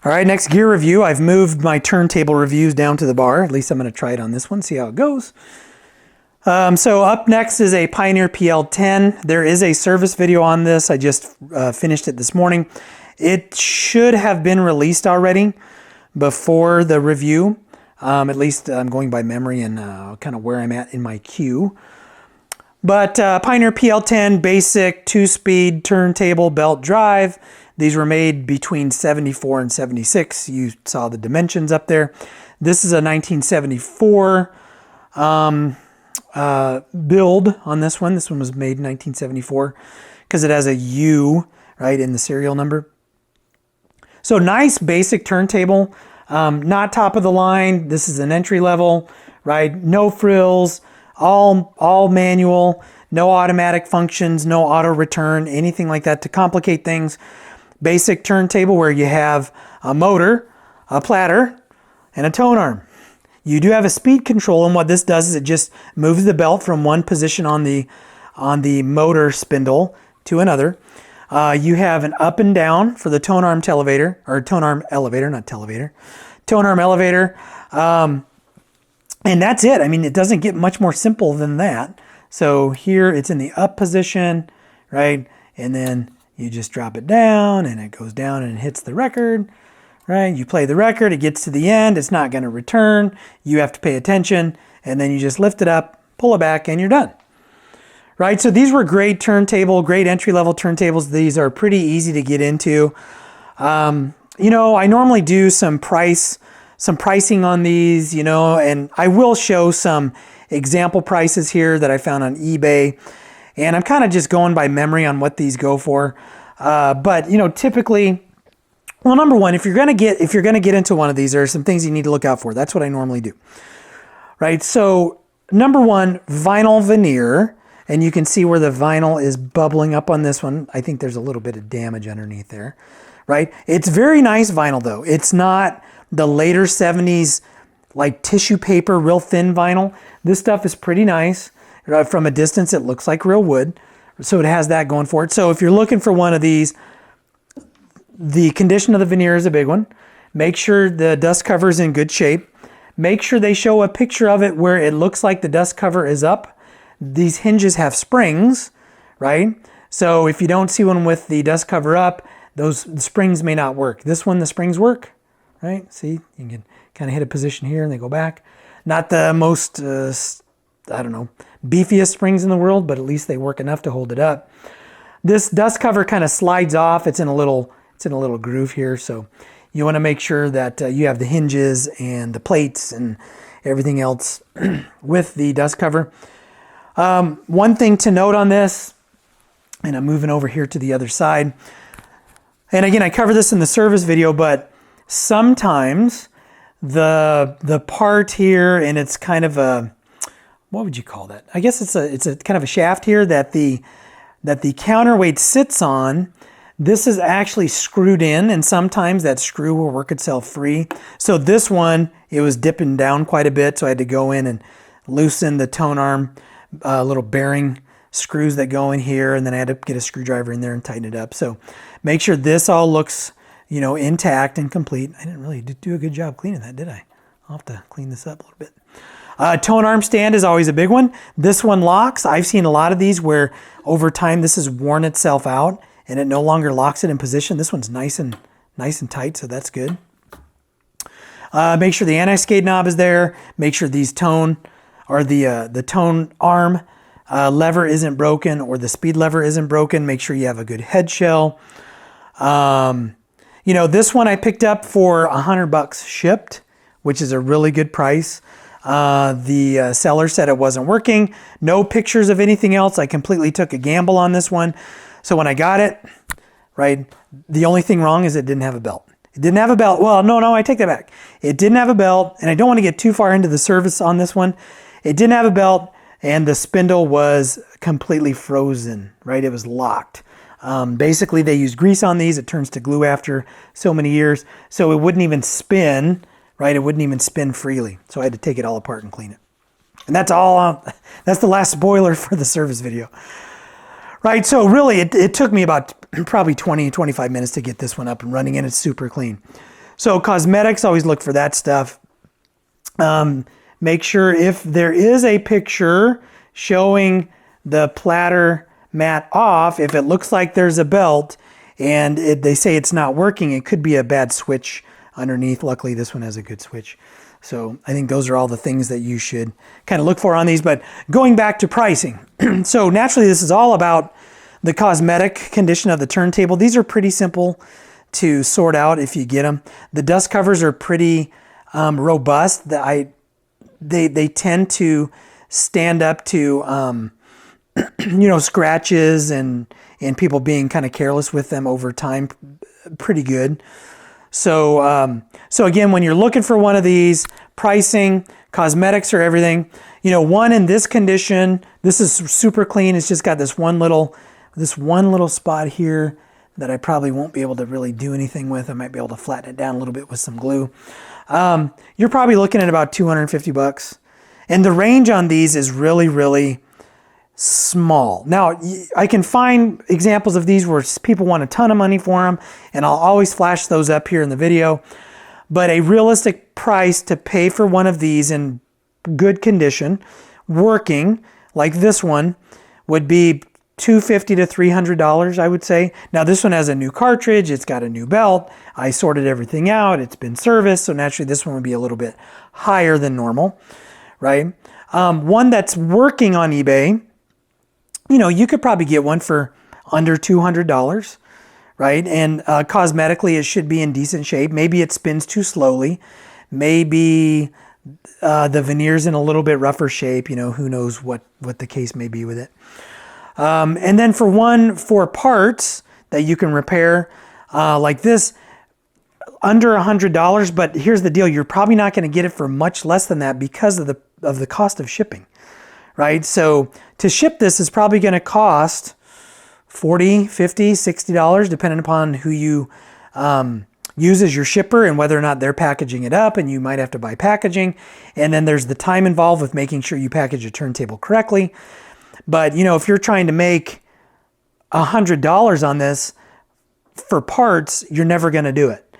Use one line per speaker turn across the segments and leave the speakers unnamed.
All right, next gear review. I've moved my turntable reviews down to the bar. At least I'm going to try it on this one, see how it goes. So up next is a Pioneer PL10. There is a service video on this. I just finished it this morning. It should have been released already before the review. At least I'm going by memory and kind of where I'm at in my queue. But Pioneer PL10 basic 2-speed turntable belt drive. These were made between 74 and 76. You saw the dimensions up there. This is a 1974 build on this one. This one was made in 1974 because it has a U right in the serial number. So nice basic turntable, not top of the line. This is an entry level, right? No frills, all manual, no automatic functions, no auto return, anything like that to complicate things. Basic turntable where you have a motor, a platter, and a tone arm. You do have a speed control, and what this does is it just moves the belt from one position on the motor spindle to another. You have an up and down for the tone arm elevator, or tone arm elevator, not televator. Tone arm elevator. And that's it. I mean, it doesn't get much more simple than that. So here it's in the up position, right? And then you just drop it down and it goes down and it hits the record, right? You play the record, it gets to the end, it's not going to return. You have to pay attention, and then you just lift it up, pull it back, and you're done. Right? So these were great great entry-level turntables. These are pretty easy to get into. You know, I normally do some pricing on these, you know, and I will show some example prices here that I found on eBay. And I'm kind of just going by memory on what these go for. But, you know, typically, well, number one, if you're going to get into one of these, there are some things you need to look out for. That's what I normally do. Right? So, number one, vinyl veneer. And you can see where the vinyl is bubbling up on this one. I think there's a little bit of damage underneath there. Right? It's very nice vinyl, though. It's not the later 70s, like tissue paper, real thin vinyl. This stuff is pretty nice. From a distance, it looks like real wood. So it has that going for it. So if you're looking for one of these, the condition of the veneer is a big one. Make sure the dust cover is in good shape. Make sure they show a picture of it where it looks like the dust cover is up. These hinges have springs, right? So if you don't see one with the dust cover up, those springs may not work. This one, the springs work, right? See, you can kind of hit a position here and they go back. Not the most, I don't know, beefiest springs in the world, but at least they work enough to hold it up. This dust cover kind of slides off. It's in a little groove here, so you want to make sure that you have the hinges and the plates and everything else with the dust cover. One thing to note on this, and I'm moving over here to the other side, and again, I cover this in the service video, but sometimes the part here, and it's kind of a, what would you call that? I guess it's a kind of a shaft here that the counterweight sits on. This is actually screwed in, and sometimes that screw will work itself free. So this one, it was dipping down quite a bit, so I had to go in and loosen the tone arm little bearing screws that go in here, and then I had to get a screwdriver in there and tighten it up. So make sure this all looks, you know, intact and complete. I didn't really do a good job cleaning that, did I? I'll have to clean this up a little bit. Tone arm stand is always a big one. This one locks. I've seen a lot of these where over time this has worn itself out and it no longer locks it in position. This one's nice and tight, so that's good. Make sure the anti-skate knob is there. Make sure these tone arm lever isn't broken or the speed lever isn't broken. Make sure you have a good head shell. You know, this one I picked up for $100 shipped, which is a really good price. The seller said it wasn't working. No pictures of anything else. I completely took a gamble on this one. So when I got it, right, the only thing wrong is it didn't have a belt. It didn't have a belt. Well, no, I take that back. It didn't have a belt, and I don't want to get too far into the service on this one. It didn't have a belt, and the spindle was completely frozen, right? It was locked. Basically, they use grease on these. It turns to glue after so many years, so it wouldn't even spin, right? It wouldn't even spin freely. So I had to take it all apart and clean it. And that's all. That's the last spoiler for the service video. Right, so really it took me about probably 20-25 minutes to get this one up and running, and it's super clean. So cosmetics, always look for that stuff. Make sure if there is a picture showing the platter mat off, if it looks like there's a belt and they say it's not working, it could be a bad switch underneath. Luckily, this one has a good switch. So I think those are all the things that you should kind of look for on these. But going back to pricing. So naturally, this is all about the cosmetic condition of the turntable. These are pretty simple to sort out if you get them. The dust covers are pretty robust. They tend to stand up to scratches and people being kind of careless with them over time pretty good. So again, when you're looking for one of these, pricing, cosmetics, or everything, one in this condition, this is super clean. It's just got this one little spot here that I probably won't be able to really do anything with. I might be able to flatten it down a little bit with some glue. You're probably looking at about $250. And the range on these is really, really small. Now, I can find examples of these where people want a ton of money for them, and I'll always flash those up here in the video. But a realistic price to pay for one of these in good condition, working, like this one, would be $250 to $300, I would say. Now, this one has a new cartridge. It's got a new belt. I sorted everything out. It's been serviced. So naturally, this one would be a little bit higher than normal, right? One that's working on eBay, you could probably get one for under $200, right? And cosmetically, it should be in decent shape. Maybe it spins too slowly. Maybe the veneer's in a little bit rougher shape. Who knows what the case may be with it. And then for parts that you can repair like this, under $100. But here's the deal: you're probably not going to get it for much less than that because of the cost of shipping, right? So to ship this is probably going to cost $40, $50, $60, depending upon who you use as your shipper and whether or not they're packaging it up, and you might have to buy packaging. And then there's the time involved with making sure you package a turntable correctly. But, if you're trying to make $100 on this for parts, you're never going to do it,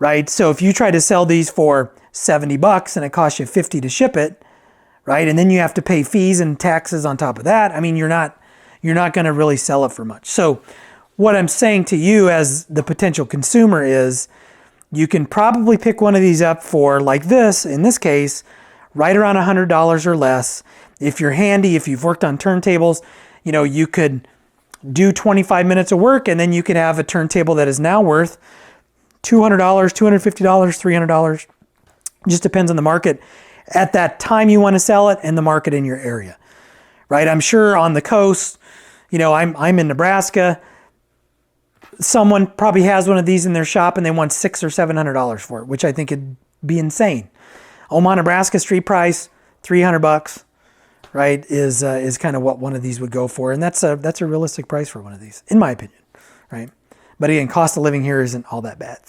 right? So if you try to sell these for $70 and it costs you $50 to ship it, right? And then you have to pay fees and taxes on top of that. I mean, you're not going to really sell it for much. So what I'm saying to you as the potential consumer is you can probably pick one of these up for, like this, in this case, right around $100 or less. If you're handy, if you've worked on turntables, you could do 25 minutes of work and then you could have a turntable that is now worth $200, $250, $300. Just depends on the market at that time you want to sell it and the market in your area, right? I'm sure on the coast, I'm in Nebraska. Someone probably has one of these in their shop and they want $600 or $700 for it, which I think would be insane. Omaha, Nebraska street price, $300. Right, is kind of what one of these would go for, and that's a realistic price for one of these, in my opinion, right? But again, cost of living here isn't all that bad.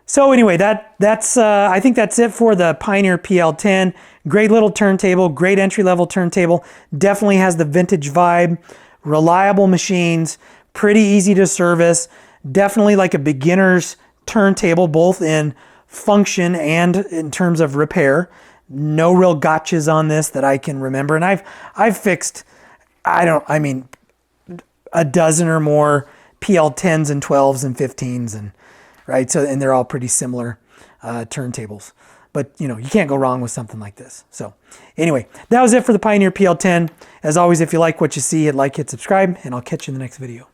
So anyway, that's I think that's it for the Pioneer PL10. Great little turntable, great entry level turntable. Definitely has the vintage vibe. Reliable machines, pretty easy to service. Definitely like a beginner's turntable, both in function and in terms of repair. No real gotchas on this that I can remember. And I've fixed, a dozen or more PL10s and 12s and 15s, and right. So, and they're all pretty similar turntables, but you can't go wrong with something like this. So anyway, that was it for the Pioneer PL10. As always, if you like what you see, hit like, hit subscribe, and I'll catch you in the next video.